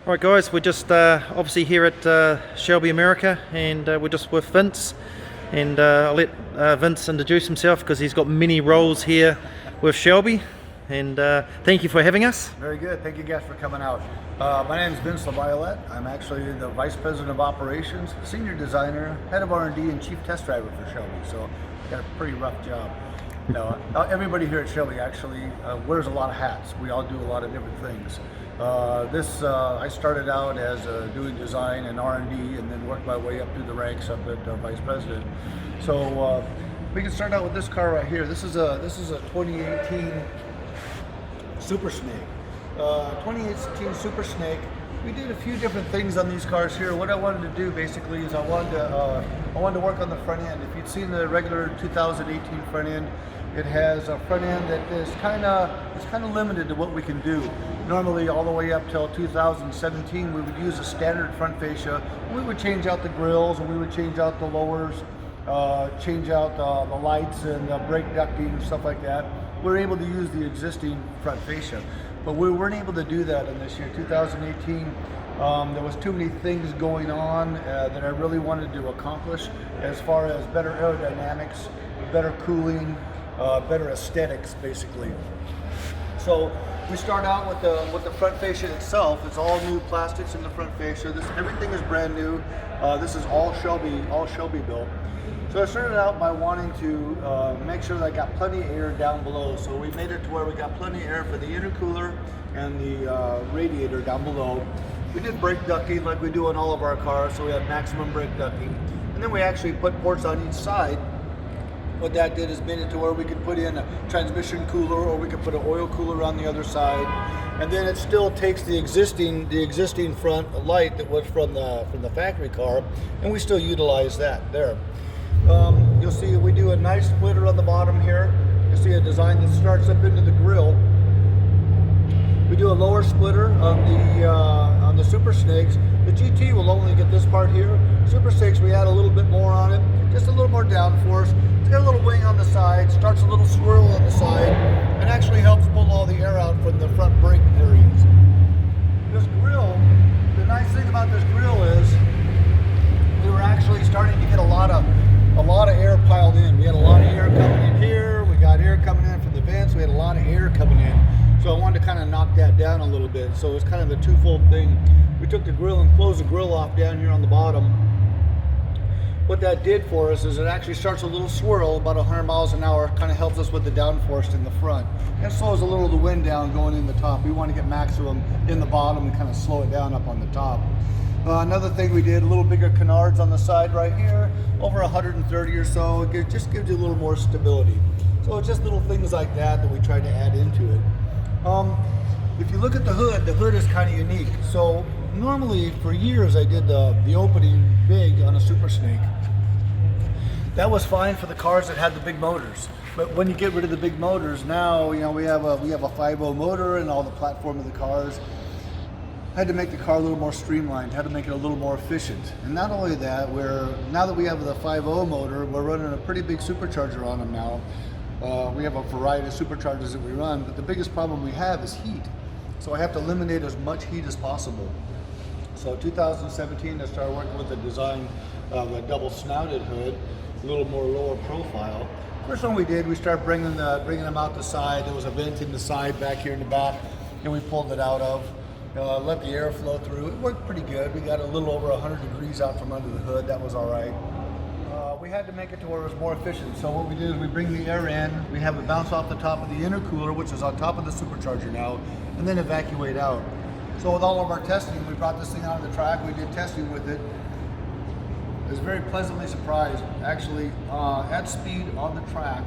Right guys, we're just obviously here at Shelby America, and we're just with Vince, and I'll let Vince introduce himself because he's got many roles here with Shelby, and thank you for having us. Very good. Thank you guys for coming out. My name is Vince LaViolette. I'm actually the Vice President of Operations, Senior Designer, Head of R&D, and Chief Test Driver for Shelby. So I've got a pretty rough job. Everybody here at Shelby actually wears a lot of hats. We all do a lot of different things. I started out as doing design and R&D, and then worked my way up through the ranks up at Vice President. So we can start out with this car right here. This is a 2018 Super Snake. 2018 Super Snake. We did a few different things on these cars here. What I wanted to do basically is I wanted to work on the front end. If you'd seen the regular 2018 front end, it has a front end that is kind of limited to what we can do. Normally, all the way up till 2017, we would use a standard front fascia. We would change out the grills, and we would change out the lowers, change out the lights and brake ducting and stuff like that. We're able to use the existing front fascia, but we weren't able to do that in this year, 2018. There was too many things going on that I really wanted to accomplish, as far as better aerodynamics, better cooling, better aesthetics, basically. So we start out with the front fascia itself. It's all new plastics in the front fascia. Everything is brand new. This is all Shelby built. So I started out by wanting to make sure that I got plenty of air down below. So we made it to where we got plenty of air for the intercooler and the radiator down below. We did brake ducting like we do on all of our cars, so we had maximum brake ducting. And then we actually put ports on each side. What that did is made it to where we could put in a transmission cooler, or we could put an oil cooler on the other side. And then it still takes the existing front light that was from the factory car, and we still utilize that there. You'll see we do a nice splitter on the bottom here. You'll see a design that starts up into the grill. We do a lower splitter on the Super Snakes. The GT will only get this part here. Super Snakes, we add a little bit more on it, just a little more downforce. It's got a little wing on the side, starts a little swirl on the side, and actually helps pull all the air out from the front brake areas. This grill, the nice thing about this grill is we were actually starting to get a lot of air piled in. We had a lot of air coming in here. We got air coming in from the vents. We had a lot of air coming in. So I wanted to kind of knock that down a little bit. So it was kind of a twofold thing. We took the grill and closed the grill off down here on the bottom. What that did for us is it actually starts a little swirl about 100 miles an hour, kind of helps us with the downforce in the front. And slows a little of the wind down going in the top. We want to get maximum in the bottom and kind of slow it down up on the top. Another thing we did, a little bigger canards on the side right here, over 130 or so. It just gives you a little more stability. So it's just little things like that we tried to add into it. If you look at the hood is kind of unique. So normally for years I did the opening big on a Super Snake. That was fine for the cars that had the big motors. But when you get rid of the big motors, now we have a 5.0 motor in all the platform of the cars. Had to make the car a little more streamlined, had to make it a little more efficient. And not only that, now that we have the 5.0 motor, we're running a pretty big supercharger on them now. We have a variety of superchargers that we run, but the biggest problem we have is heat. So I have to eliminate as much heat as possible. So 2017, I started working with the design of a double snouted hood, a little more lower profile. First one we did, we started bringing them out the side. There was a vent in the side back here in the back, and we pulled it out of. Let the air flow through. It worked pretty good. We got a little over 100 degrees out from under the hood. That was all right. We had to make it to where it was more efficient. So what we did is we bring the air in, we have it bounce off the top of the intercooler, which is on top of the supercharger now, and then evacuate out. So with all of our testing, we brought this thing out on the track. We did testing with it. I was very pleasantly surprised. Actually, at speed on the track,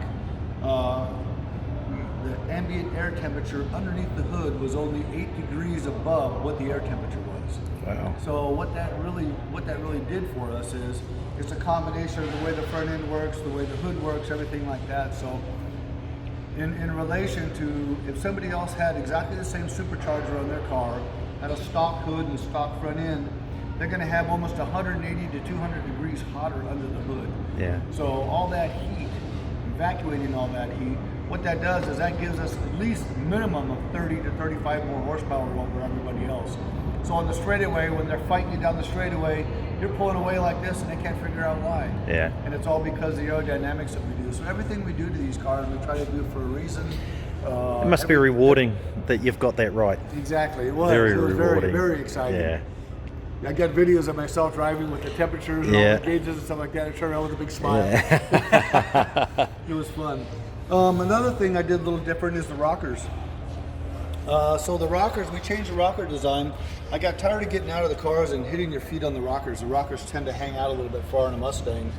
the ambient air temperature underneath the hood was only 8 degrees above what the air temperature was. Wow. So what that really did for us is it's a combination of the way the front end works, the way the hood works, everything like that. So in relation to if somebody else had exactly the same supercharger on their car, had a stock hood and a stock front end, they're going to have almost 180 to 200 degrees hotter under the hood. Yeah. So all that heat, evacuating all that heat, What that does is that gives us at least minimum of 30 to 35 more horsepower over everybody else. So on the straightaway, when they're fighting you down the straightaway, you're pulling away like this and they can't figure out why. Yeah. And it's all because of the aerodynamics that we do. So everything we do to these cars, we try to do for a reason. It must be rewarding that you've got that right. Exactly. It was. Very It was rewarding. very exciting. Yeah. I got videos of myself driving with the temperatures and all the gauges and stuff like that. I turned around with a big smile. Yeah. It was fun. Another thing I did a little different is the rockers. So the rockers, we changed the rocker design. I got tired of getting out of the cars and hitting your feet on the rockers. The rockers tend to hang out a little bit far in a Mustang.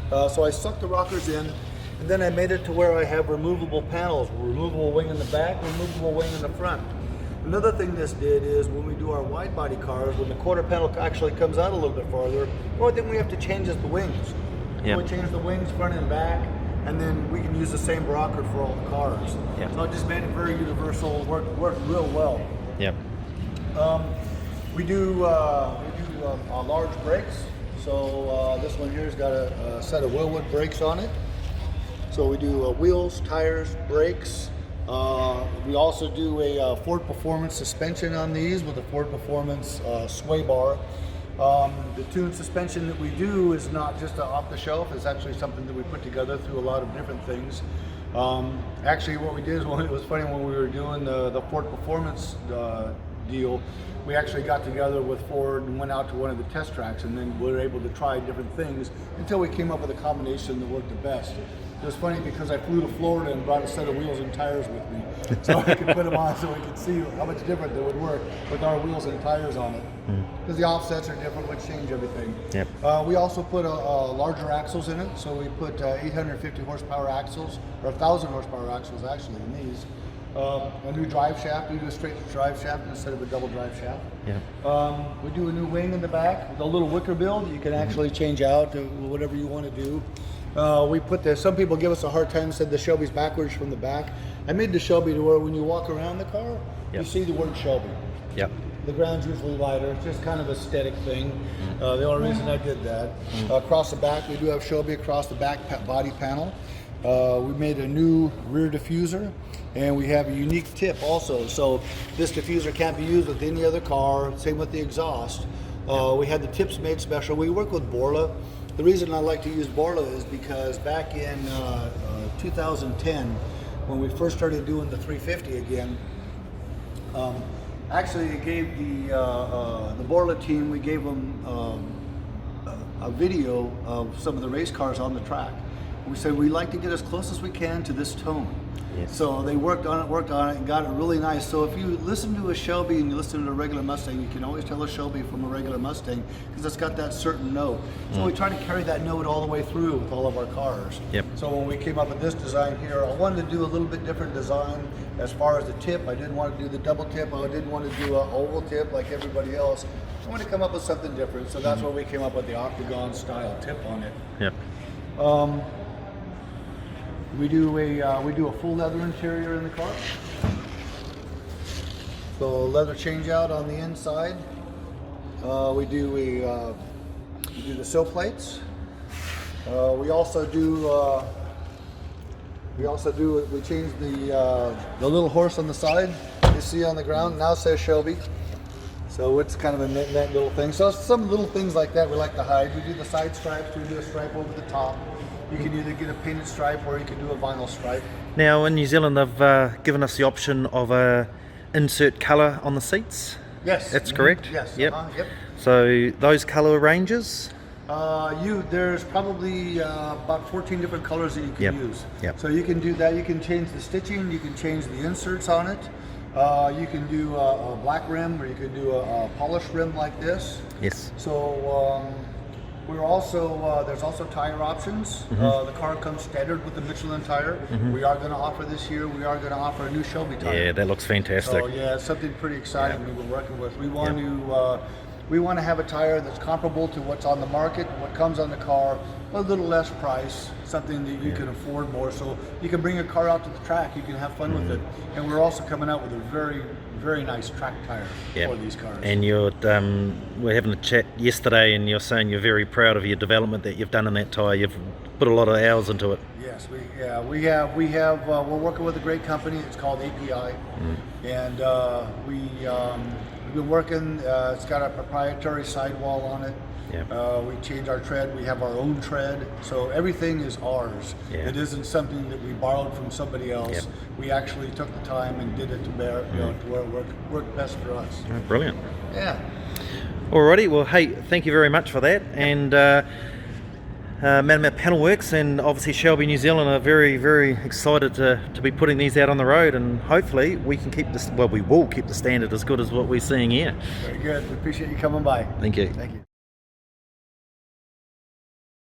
So I sucked the rockers in, and then I made it to where I have removable panels, removable wing in the back, removable wing in the front. Another thing this did is when we do our wide body cars, when the quarter panel actually comes out a little bit farther, the only thing we have to change is the wings. Yep. We change the wings front and back, and then we can use the same rocker for all the cars. Yep. So it just made it very universal, worked real well. Yep. We do large brakes. So this one here's got a set of Willwood brakes on it. So we do wheels, tires, brakes. We also do a Ford Performance suspension on these with a Ford Performance sway bar. The tuned suspension that we do is not just off the shelf. It's actually something that we put together through a lot of different things. Actually, what we did is, it was funny when we were doing the Ford Performance deal, we actually got together with Ford and went out to one of the test tracks, and then we were able to try different things until we came up with a combination that worked the best. It was funny because I flew to Florida and brought a set of wheels and tires with me, so I could put them on so we could see how much different they would work with our wheels and tires on it. Because the offsets are different, which change everything. Yep. We also put larger axles in it, so we put 850 horsepower axles, or 1,000 horsepower axles actually in these. A new drive shaft. We do a straight drive shaft instead of a double drive shaft. Yeah. We do a new wing in the back with a little wicker build that you can actually change out to whatever you want to do. We put this, some people give us a hard time, said the Shelby's backwards from the back. I made the Shelby to where when you walk around the car, you see the word Shelby. Yep. The ground's usually lighter. It's just kind of an aesthetic thing. The only reason I did that. Across the back, we do have Shelby across the back body panel. We made a new rear diffuser, and we have a unique tip also. So this diffuser can't be used with any other car. Same with the exhaust. We had the tips made special. We work with Borla. The reason I like to use Borla is because back in 2010, when we first started doing the 350 again, actually it gave the Borla team, we gave them a video of some of the race cars on the track. We said we like to get as close as we can to this tone. Yes. So they worked on it, and got it really nice. So if you listen to a Shelby and you listen to a regular Mustang, you can always tell a Shelby from a regular Mustang because it's got that certain note. So we try to carry that note all the way through with all of our cars. Yep. So when we came up with this design here, I wanted to do a little bit different design as far as the tip. I didn't want to do the double tip. I didn't want to do an oval tip like everybody else. I wanted to come up with something different. So that's why we came up with the octagon style tip on it. Yep. We do a full leather interior in the car. So leather change out on the inside. We do the sill plates. We change the little horse on the side you see on the ground now says Shelby. So it's kind of a net little thing. So some little things like that we like to hide. We do the side stripes. We do a stripe over the top. You can either get a painted stripe or you can do a vinyl stripe. Now in New Zealand they've given us the option of a insert colour on the seats. Yes. That's correct? Yes. Yep. Yep. So those colour ranges? There's probably about 14 different colors that you can use. Yep. So you can do that. You can change the stitching. You can change the inserts on it. You can do a black rim, or you can do a polished rim like this. Yes. So we're also there's also tire options. The car comes standard with the Michelin tire. We are going to offer this year. We are going to offer a new Shelby tire. Yeah, that looks fantastic. So yeah, it's something pretty exciting we've been working with. We want to have a tire that's comparable to what's on the market, what comes on the car, a little less price, something that you can afford more. So you can bring your car out to the track, you can have fun with it. And we're also coming out with a very, very nice track tire for these cars. And we're having a chat yesterday and you're saying you're very proud of your development that you've done in that tire. You've put a lot of hours into it. Yeah, Yes, we have we're working with a great company. It's called API, and we've been working. It's got a proprietary sidewall on it. Yeah. We change our tread. We have our own tread, so everything is ours. Yeah. It isn't something that we borrowed from somebody else. Yep. We actually took the time and did it to bear, to where it worked best for us. Oh, brilliant. Yeah. Alrighty, well, hey, thank you very much for that. And Madam Panel Works and obviously Shelby New Zealand are very, very excited to be putting these out on the road, and hopefully we can keep this. Well, we will keep the standard as good as what we're seeing here. Very good. We appreciate you coming by. Thank you. Thank you.